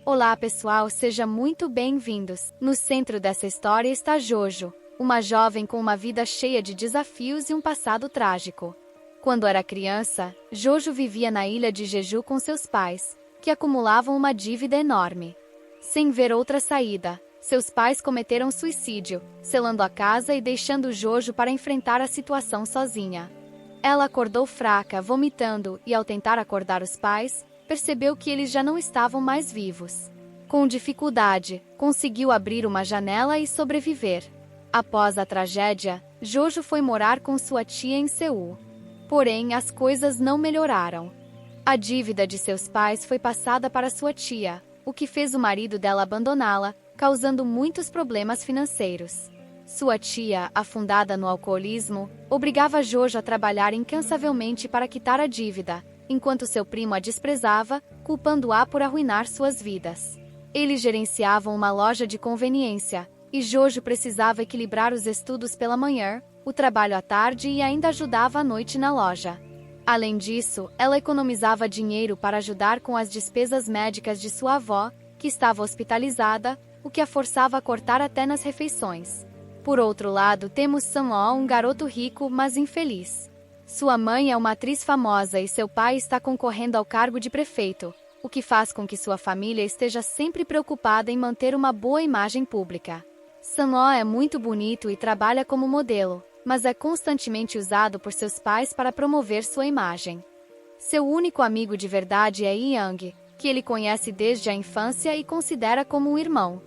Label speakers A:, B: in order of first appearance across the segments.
A: Olá pessoal, sejam muito bem-vindos. No centro dessa história está Jojo, uma jovem com uma vida cheia de desafios e um passado trágico. Quando era criança, Jojo vivia na ilha de Jeju com seus pais, que acumulavam uma dívida enorme. Sem ver outra saída, seus pais cometeram suicídio, selando a casa e deixando Jojo para enfrentar a situação sozinha. Ela acordou fraca, vomitando, e ao tentar acordar os pais, percebeu que eles já não estavam mais vivos. Com dificuldade, conseguiu abrir uma janela e sobreviver. Após a tragédia, Jojo foi morar com sua tia em Seul. Porém, as coisas não melhoraram. A dívida de seus pais foi passada para sua tia, o que fez o marido dela abandoná-la, causando muitos problemas financeiros. Sua tia, afundada no alcoolismo, obrigava Jojo a trabalhar incansavelmente para quitar a dívida, enquanto seu primo a desprezava, culpando-a por arruinar suas vidas. Eles gerenciavam uma loja de conveniência, e Jojo precisava equilibrar os estudos pela manhã, o trabalho à tarde e ainda ajudava à noite na loja. Além disso, ela economizava dinheiro para ajudar com as despesas médicas de sua avó, que estava hospitalizada, o que a forçava a cortar até nas refeições. Por outro lado, temos Sun-ho, um garoto rico, mas infeliz. Sua mãe é uma atriz famosa e seu pai está concorrendo ao cargo de prefeito, o que faz com que sua família esteja sempre preocupada em manter uma boa imagem pública. Sun-ho é muito bonito e trabalha como modelo, mas é constantemente usado por seus pais para promover sua imagem. Seu único amigo de verdade é Young, que ele conhece desde a infância e considera como um irmão.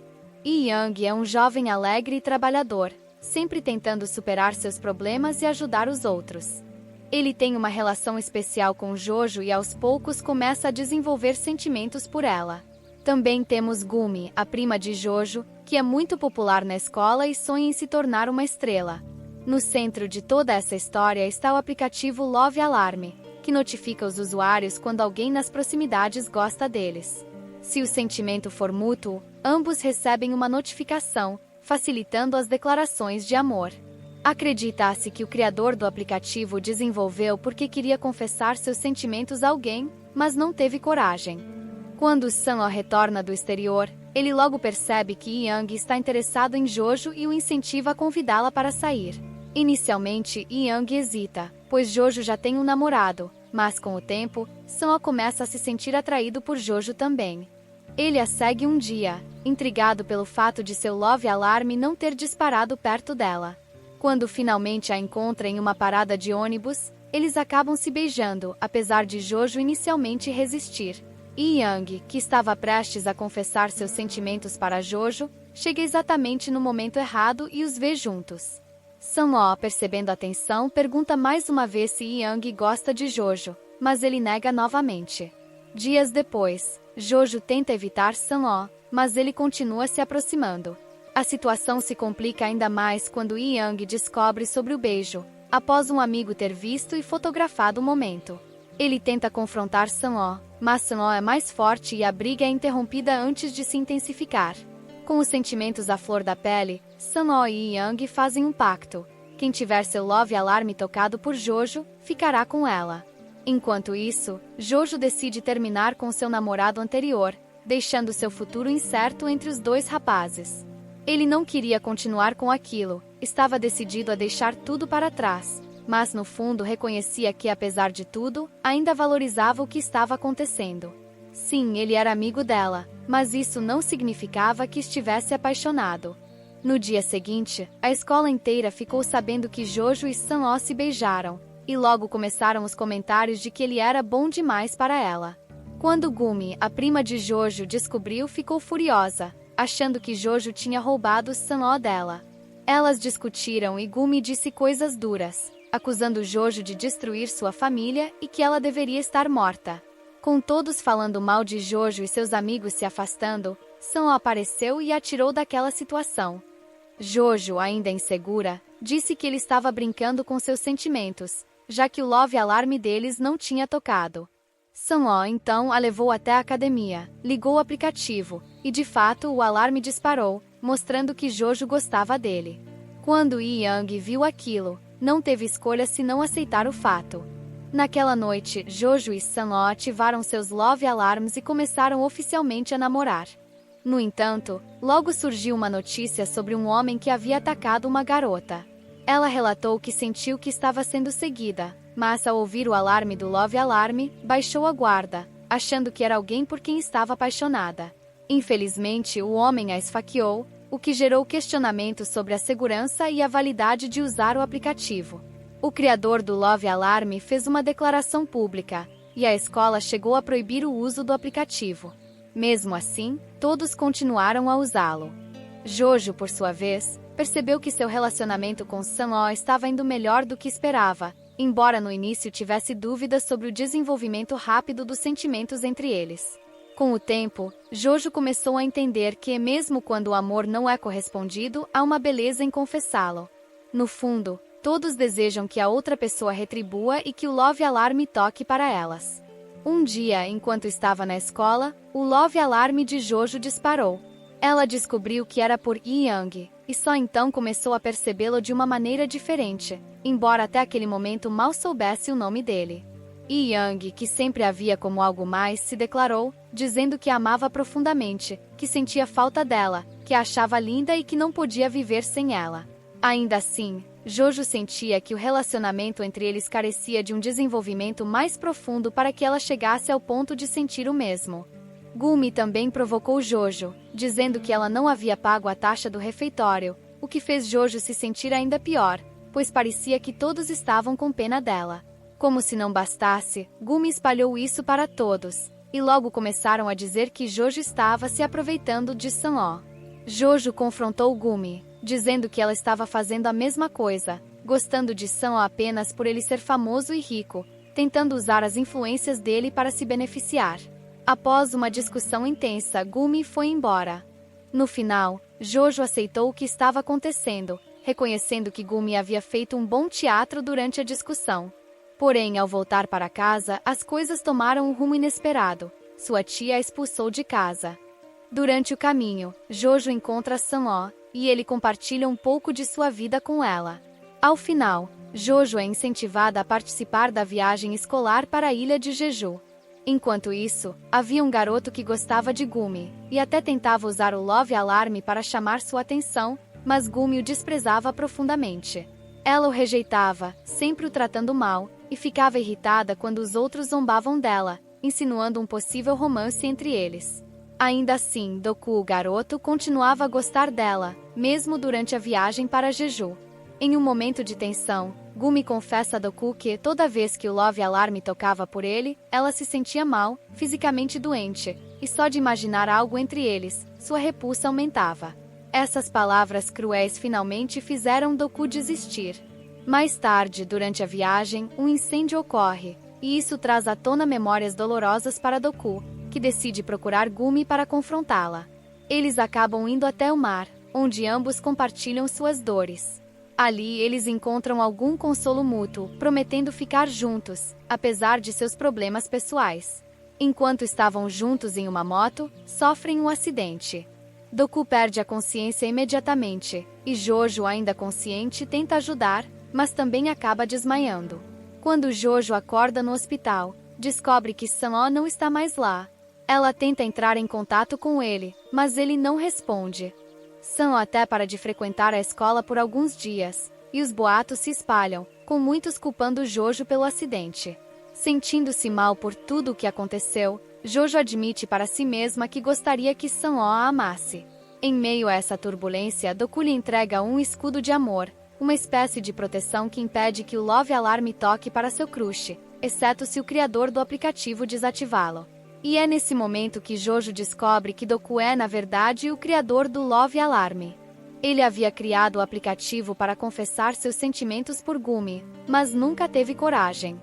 A: Young é um jovem alegre e trabalhador, sempre tentando superar seus problemas e ajudar os outros. Ele tem uma relação especial com Jojo e aos poucos começa a desenvolver sentimentos por ela. Também temos Gumi, a prima de Jojo, que é muito popular na escola e sonha em se tornar uma estrela. No centro de toda essa história está o aplicativo Love Alarm, que notifica os usuários quando alguém nas proximidades gosta deles. Se o sentimento for mútuo, ambos recebem uma notificação, facilitando as declarações de amor. Acredita-se que o criador do aplicativo desenvolveu porque queria confessar seus sentimentos a alguém, mas não teve coragem. Quando Sun-ho retorna do exterior, ele logo percebe que Young está interessado em Jojo e o incentiva a convidá-la para sair. Inicialmente, Young hesita, pois Jojo já tem um namorado, mas com o tempo, Sun-ho começa a se sentir atraído por Jojo também. Ele a segue um dia, intrigado pelo fato de seu Love Alarm não ter disparado perto dela. Quando finalmente a encontra em uma parada de ônibus, eles acabam se beijando, apesar de Jojo inicialmente resistir. Young, que estava prestes a confessar seus sentimentos para Jojo, chega exatamente no momento errado e os vê juntos. Sun-ho, percebendo a tensão, pergunta mais uma vez se Young gosta de Jojo, mas ele nega novamente. Dias depois, Jojo tenta evitar Sun-ho, mas ele continua se aproximando. A situação se complica ainda mais quando Young descobre sobre o beijo, após um amigo ter visto e fotografado o momento. Ele tenta confrontar Sun-ho, mas Sun-ho é mais forte e a briga é interrompida antes de se intensificar. Com os sentimentos à flor da pele, Sun-ho e Young fazem um pacto. Quem tiver seu Love Alarm tocado por Jojo, ficará com ela. Enquanto isso, Jojo decide terminar com seu namorado anterior, deixando seu futuro incerto entre os dois rapazes. Ele não queria continuar com aquilo, estava decidido a deixar tudo para trás, mas no fundo reconhecia que, apesar de tudo, ainda valorizava o que estava acontecendo. Sim, ele era amigo dela, mas isso não significava que estivesse apaixonado. No dia seguinte, a escola inteira ficou sabendo que Jojo e Sun-ho se beijaram, e logo começaram os comentários de que ele era bom demais para ela. Quando Gumi, a prima de Jojo, descobriu, ficou furiosa, achando que Jojo tinha roubado Sun-ho dela. Elas discutiram e Gumi disse coisas duras, acusando Jojo de destruir sua família e que ela deveria estar morta. Com todos falando mal de Jojo e seus amigos se afastando, Sun-ho apareceu e a tirou daquela situação. Jojo, ainda insegura, disse que ele estava brincando com seus sentimentos, já que o Love Alarm deles não tinha tocado. Sun-ho então a levou até a academia, ligou o aplicativo, e de fato o alarme disparou, mostrando que Jojo gostava dele. Quando Young viu aquilo, não teve escolha senão aceitar o fato. Naquela noite, Jojo e Sun-oh ativaram seus Love Alarms e começaram oficialmente a namorar. No entanto, logo surgiu uma notícia sobre um homem que havia atacado uma garota. Ela relatou que sentiu que estava sendo seguida, mas ao ouvir o alarme do Love Alarm, baixou a guarda, achando que era alguém por quem estava apaixonada. Infelizmente, o homem a esfaqueou, o que gerou questionamentos sobre a segurança e a validade de usar o aplicativo. O criador do Love Alarm fez uma declaração pública, e a escola chegou a proibir o uso do aplicativo. Mesmo assim, todos continuaram a usá-lo. Jojo, por sua vez, percebeu que seu relacionamento com Sun-oh estava indo melhor do que esperava, embora no início tivesse dúvidas sobre o desenvolvimento rápido dos sentimentos entre eles. Com o tempo, Jojo começou a entender que, mesmo quando o amor não é correspondido, há uma beleza em confessá-lo. No fundo, todos desejam que a outra pessoa retribua e que o Love Alarm toque para elas. Um dia, enquanto estava na escola, o Love Alarm de Jojo disparou. Ela descobriu que era por Yi-young, e só então começou a percebê-lo de uma maneira diferente, embora até aquele momento mal soubesse o nome dele. Yi-young, que sempre a via como algo mais, se declarou, dizendo que a amava profundamente, que sentia falta dela, que a achava linda e que não podia viver sem ela. Ainda assim, Jojo sentia que o relacionamento entre eles carecia de um desenvolvimento mais profundo para que ela chegasse ao ponto de sentir o mesmo. Gumi também provocou Jojo, dizendo que ela não havia pago a taxa do refeitório, o que fez Jojo se sentir ainda pior, pois parecia que todos estavam com pena dela. Como se não bastasse, Gumi espalhou isso para todos, e logo começaram a dizer que Jojo estava se aproveitando de Sun-oh. Jojo confrontou Gumi, dizendo que ela estava fazendo a mesma coisa, gostando de Sun-oh apenas por ele ser famoso e rico, tentando usar as influências dele para se beneficiar. Após uma discussão intensa, Gumi foi embora. No final, Jojo aceitou o que estava acontecendo, reconhecendo que Gumi havia feito um bom teatro durante a discussão. Porém, ao voltar para casa, as coisas tomaram um rumo inesperado. Sua tia a expulsou de casa. Durante o caminho, Jojo encontra Sun-oh, e ele compartilha um pouco de sua vida com ela. Ao final, Jojo é incentivada a participar da viagem escolar para a ilha de Jeju. Enquanto isso, havia um garoto que gostava de Gumi, e até tentava usar o Love Alarm para chamar sua atenção, mas Gumi o desprezava profundamente. Ela o rejeitava, sempre o tratando mal, e ficava irritada quando os outros zombavam dela, insinuando um possível romance entre eles. Ainda assim, Doku, o garoto, continuava a gostar dela, mesmo durante a viagem para Jeju. Em um momento de tensão, Gumi confessa a Doku que, toda vez que o Love Alarm tocava por ele, ela se sentia mal, fisicamente doente, e só de imaginar algo entre eles, sua repulsa aumentava. Essas palavras cruéis finalmente fizeram Doku desistir. Mais tarde, durante a viagem, um incêndio ocorre, e isso traz à tona memórias dolorosas para Doku, que decide procurar Gumi para confrontá-la. Eles acabam indo até o mar, onde ambos compartilham suas dores. Ali, eles encontram algum consolo mútuo, prometendo ficar juntos, apesar de seus problemas pessoais. Enquanto estavam juntos em uma moto, sofrem um acidente. Doku perde a consciência imediatamente, e Jojo, ainda consciente, tenta ajudar, mas também acaba desmaiando. Quando Jojo acorda no hospital, descobre que Sun-oh não está mais lá. Ela tenta entrar em contato com ele, mas ele não responde. Sun-oh até para de frequentar a escola por alguns dias, e os boatos se espalham, com muitos culpando Jojo pelo acidente. Sentindo-se mal por tudo o que aconteceu, Jojo admite para si mesma que gostaria que Sun-oh a amasse. Em meio a essa turbulência, Doku lhe entrega um escudo de amor, uma espécie de proteção que impede que o Love Alarm toque para seu crush, exceto se o criador do aplicativo desativá-lo. E é nesse momento que Jojo descobre que Doku é, na verdade, o criador do Love Alarm. Ele havia criado o aplicativo para confessar seus sentimentos por Gumi, mas nunca teve coragem.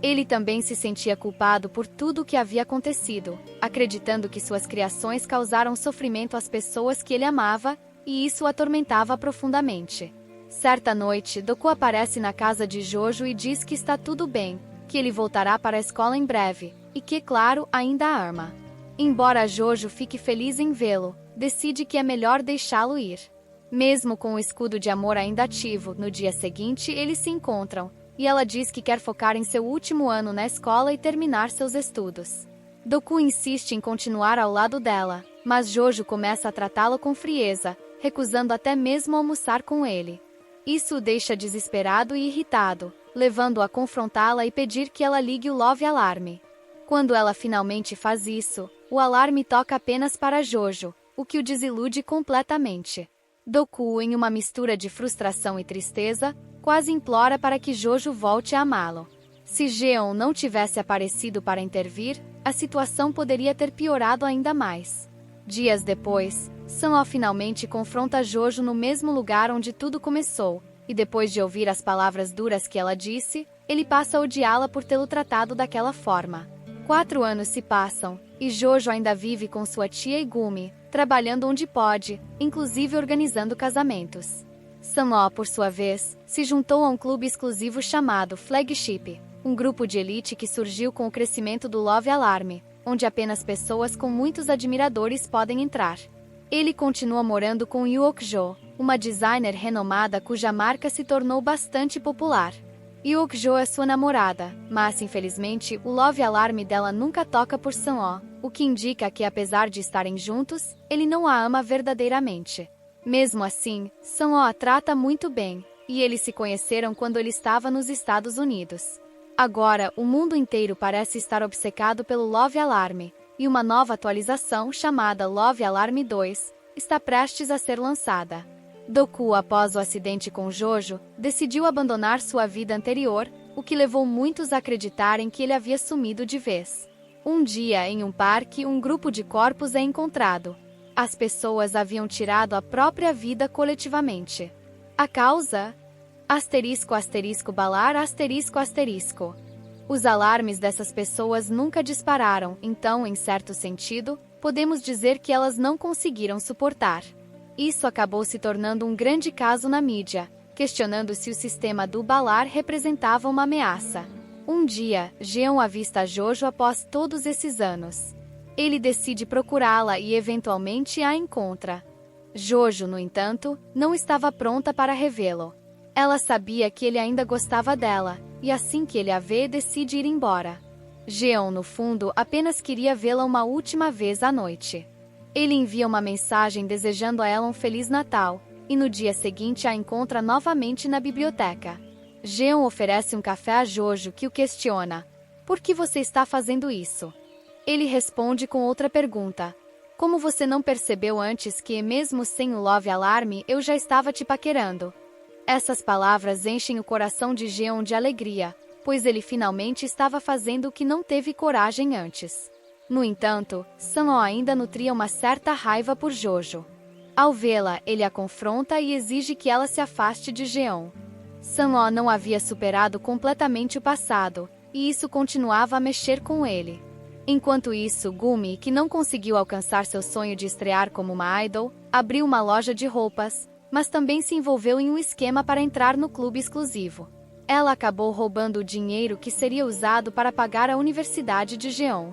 A: Ele também se sentia culpado por tudo o que havia acontecido, acreditando que suas criações causaram sofrimento às pessoas que ele amava, e isso o atormentava profundamente. Certa noite, Doku aparece na casa de Jojo e diz que está tudo bem, que ele voltará para a escola em breve, e que, claro, ainda a ama. Embora Jojo fique feliz em vê-lo, decide que é melhor deixá-lo ir. Mesmo com o escudo de amor ainda ativo, no dia seguinte eles se encontram, e ela diz que quer focar em seu último ano na escola e terminar seus estudos. Doku insiste em continuar ao lado dela, mas Jojo começa a tratá-lo com frieza, recusando até mesmo almoçar com ele. Isso o deixa desesperado e irritado, levando-o a confrontá-la e pedir que ela ligue o Love Alarm. Quando ela finalmente faz isso, o alarme toca apenas para Jojo, o que o desilude completamente. Doku, em uma mistura de frustração e tristeza, quase implora para que Jojo volte a amá-lo. Se Jeon não tivesse aparecido para intervir, a situação poderia ter piorado ainda mais. Dias depois, Sun-ho finalmente confronta Jojo no mesmo lugar onde tudo começou, e depois de ouvir as palavras duras que ela disse, ele passa a odiá-la por tê-lo tratado daquela forma. 4 anos se passam, e Jojo ainda vive com sua tia Igumi, trabalhando onde pode, inclusive organizando casamentos. Sun-ho, por sua vez, se juntou a um clube exclusivo chamado Flagship, um grupo de elite que surgiu com o crescimento do Love Alarm, onde apenas pessoas com muitos admiradores podem entrar. Ele continua morando com Yoo Ok-jo, uma designer renomada cuja marca se tornou bastante popular. Yoo Ok-jo é sua namorada, mas infelizmente o Love Alarm dela nunca toca por Sun-ho, o que indica que apesar de estarem juntos, ele não a ama verdadeiramente. Mesmo assim, Sun-ho a trata muito bem, e eles se conheceram quando ele estava nos Estados Unidos. Agora, o mundo inteiro parece estar obcecado pelo Love Alarm, e uma nova atualização, chamada Love Alarm 2, está prestes a ser lançada. Doku, após o acidente com Jojo, decidiu abandonar sua vida anterior, o que levou muitos a acreditarem que ele havia sumido de vez. Um dia, em um parque, um grupo de corpos é encontrado. As pessoas haviam tirado a própria vida coletivamente. A causa? Asterisco, asterisco, balar, asterisco, asterisco. Os alarmes dessas pessoas nunca dispararam, então, em certo sentido, podemos dizer que elas não conseguiram suportar. Isso acabou se tornando um grande caso na mídia, questionando se o sistema do balar representava uma ameaça. Um dia, Jeon avista Jojo após todos esses anos. Ele decide procurá-la e eventualmente a encontra. Jojo, no entanto, não estava pronta para revê-lo. Ela sabia que ele ainda gostava dela, e assim que ele a vê, decide ir embora. Jeon, no fundo, apenas queria vê-la uma última vez à noite. Ele envia uma mensagem desejando a ela um Feliz Natal, e no dia seguinte a encontra novamente na biblioteca. Jeon oferece um café a Jojo, que o questiona. Por que você está fazendo isso? Ele responde com outra pergunta. Como você não percebeu antes que, mesmo sem o Love Alarm, eu já estava te paquerando? Essas palavras enchem o coração de Jeon de alegria, pois ele finalmente estava fazendo o que não teve coragem antes. No entanto, Sun-ho ainda nutria uma certa raiva por Jojo. Ao vê-la, ele a confronta e exige que ela se afaste de Jeon. Sun-ho não havia superado completamente o passado, e isso continuava a mexer com ele. Enquanto isso, Gumi, que não conseguiu alcançar seu sonho de estrear como uma idol, abriu uma loja de roupas, mas também se envolveu em um esquema para entrar no clube exclusivo. Ela acabou roubando o dinheiro que seria usado para pagar a universidade de Jeon.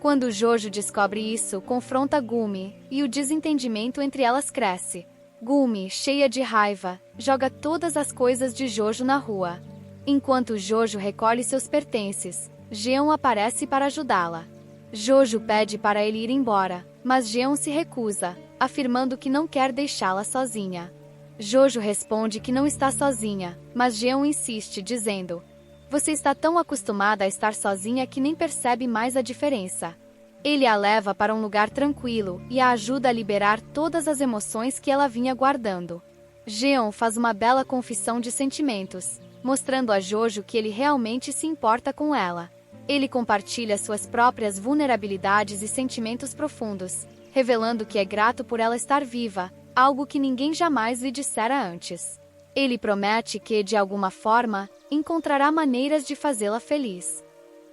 A: Quando Jojo descobre isso, confronta Gumi, e o desentendimento entre elas cresce. Gumi, cheia de raiva, joga todas as coisas de Jojo na rua. Enquanto Jojo recolhe seus pertences, Jeon aparece para ajudá-la. Jojo pede para ele ir embora, mas Jeon se recusa, afirmando que não quer deixá-la sozinha. Jojo responde que não está sozinha, mas Jeon insiste, dizendo: "Você está tão acostumada a estar sozinha que nem percebe mais a diferença." Ele a leva para um lugar tranquilo e a ajuda a liberar todas as emoções que ela vinha guardando. Jeon faz uma bela confissão de sentimentos, mostrando a Jojo que ele realmente se importa com ela. Ele compartilha suas próprias vulnerabilidades e sentimentos profundos, revelando que é grato por ela estar viva, algo que ninguém jamais lhe dissera antes. Ele promete que, de alguma forma, encontrará maneiras de fazê-la feliz.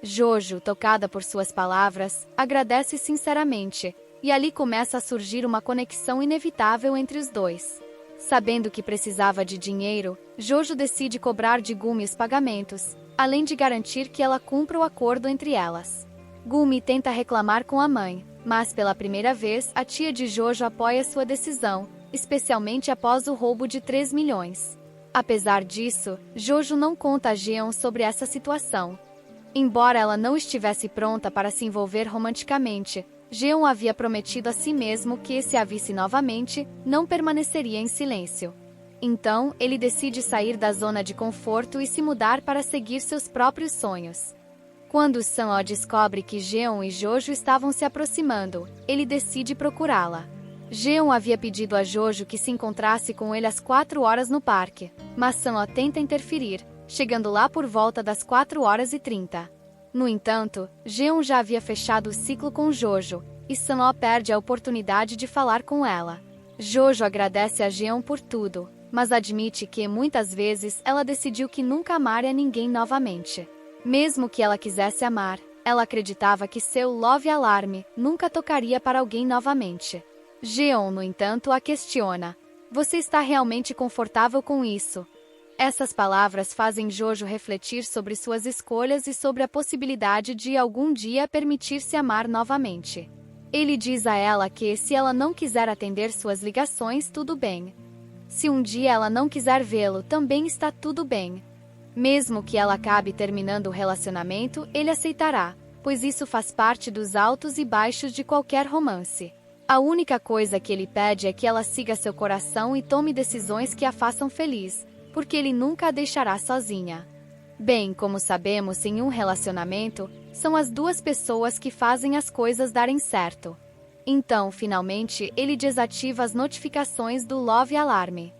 A: Jojo, tocada por suas palavras, agradece sinceramente, e ali começa a surgir uma conexão inevitável entre os dois. Sabendo que precisava de dinheiro, Jojo decide cobrar de Gumi os pagamentos, além de garantir que ela cumpra o acordo entre elas. Gumi tenta reclamar com a mãe, mas pela primeira vez a tia de Jojo apoia sua decisão, especialmente após o roubo de 3 milhões. Apesar disso, Jojo não conta a Jeon sobre essa situação. Embora ela não estivesse pronta para se envolver romanticamente, Jeon havia prometido a si mesmo que, se a visse novamente, não permaneceria em silêncio. Então, ele decide sair da zona de conforto e se mudar para seguir seus próprios sonhos. Quando Sun-ho descobre que Jeon e Jojo estavam se aproximando, ele decide procurá-la. Jeon havia pedido a Jojo que se encontrasse com ele às 4 horas no parque, mas Sun-ho tenta interferir, chegando lá por volta das 4h30. No entanto, Jeon já havia fechado o ciclo com Jojo, e Sun-ho perde a oportunidade de falar com ela. Jojo agradece a Jeon por tudo, mas admite que, muitas vezes, ela decidiu que nunca amaria ninguém novamente. Mesmo que ela quisesse amar, ela acreditava que seu Love Alarm nunca tocaria para alguém novamente. Jeon, no entanto, a questiona. Você está realmente confortável com isso? Essas palavras fazem Jojo refletir sobre suas escolhas e sobre a possibilidade de algum dia permitir-se amar novamente. Ele diz a ela que, se ela não quiser atender suas ligações, tudo bem. Se um dia ela não quiser vê-lo, também está tudo bem. Mesmo que ela acabe terminando o relacionamento, ele aceitará, pois isso faz parte dos altos e baixos de qualquer romance. A única coisa que ele pede é que ela siga seu coração e tome decisões que a façam feliz, porque ele nunca a deixará sozinha. Bem, como sabemos, em um relacionamento, são as duas pessoas que fazem as coisas darem certo. Então, finalmente, ele desativa as notificações do Love Alarm.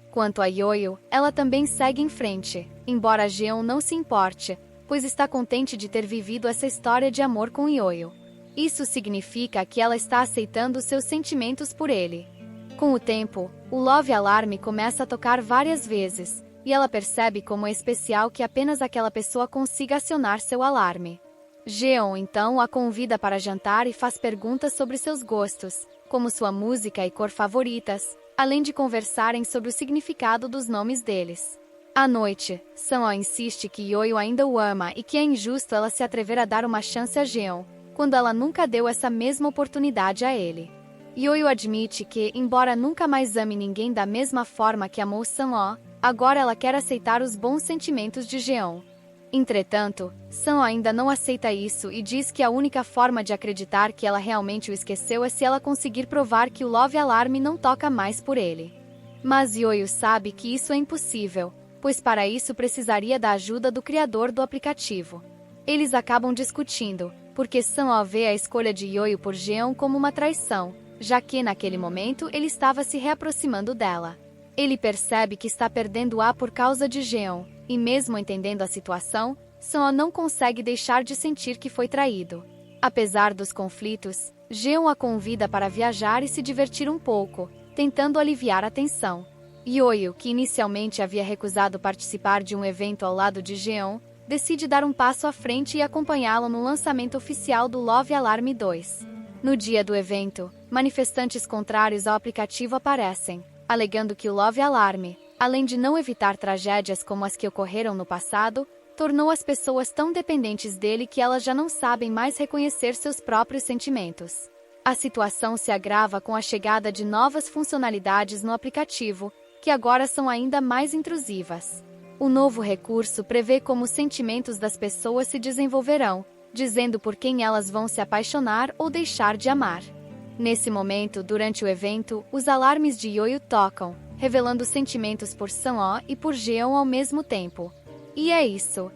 A: Quanto a Yoyo, ela também segue em frente, embora Jeon não se importe, pois está contente de ter vivido essa história de amor com Yoyo. Isso significa que ela está aceitando seus sentimentos por ele. Com o tempo, o Love Alarm começa a tocar várias vezes, e ela percebe como é especial que apenas aquela pessoa consiga acionar seu alarme. Jeon então a convida para jantar e faz perguntas sobre seus gostos, como sua música e cor favoritas, além de conversarem sobre o significado dos nomes deles. À noite, Sun-ho insiste que Yoyo ainda o ama e que é injusto ela se atrever a dar uma chance a Jeon, quando ela nunca deu essa mesma oportunidade a ele. Yoyo admite que, embora nunca mais ame ninguém da mesma forma que amou Sun-ho, agora ela quer aceitar os bons sentimentos de Jeon. Entretanto, Sun ainda não aceita isso e diz que a única forma de acreditar que ela realmente o esqueceu é se ela conseguir provar que o Love Alarm não toca mais por ele. Mas Yoyo sabe que isso é impossível, pois para isso precisaria da ajuda do criador do aplicativo. Eles acabam discutindo, porque Sun vê a escolha de Yoyo por Jeon como uma traição, já que naquele momento ele estava se reaproximando dela. Ele percebe que está perdendo A por causa de Jeon, e mesmo entendendo a situação, Sun não consegue deixar de sentir que foi traído. Apesar dos conflitos, Jeon a convida para viajar e se divertir um pouco, tentando aliviar a tensão. Yoyo, que inicialmente havia recusado participar de um evento ao lado de Jeon, decide dar um passo à frente e acompanhá-lo no lançamento oficial do Love Alarm 2. No dia do evento, manifestantes contrários ao aplicativo aparecem, alegando que o Love Alarm, além de não evitar tragédias como as que ocorreram no passado, tornou as pessoas tão dependentes dele que elas já não sabem mais reconhecer seus próprios sentimentos. A situação se agrava com a chegada de novas funcionalidades no aplicativo, que agora são ainda mais intrusivas. O novo recurso prevê como os sentimentos das pessoas se desenvolverão, dizendo por quem elas vão se apaixonar ou deixar de amar. Nesse momento, durante o evento, os alarmes de Yoyo tocam, revelando sentimentos por Sun-ho e por Jeon ao mesmo tempo. E é isso,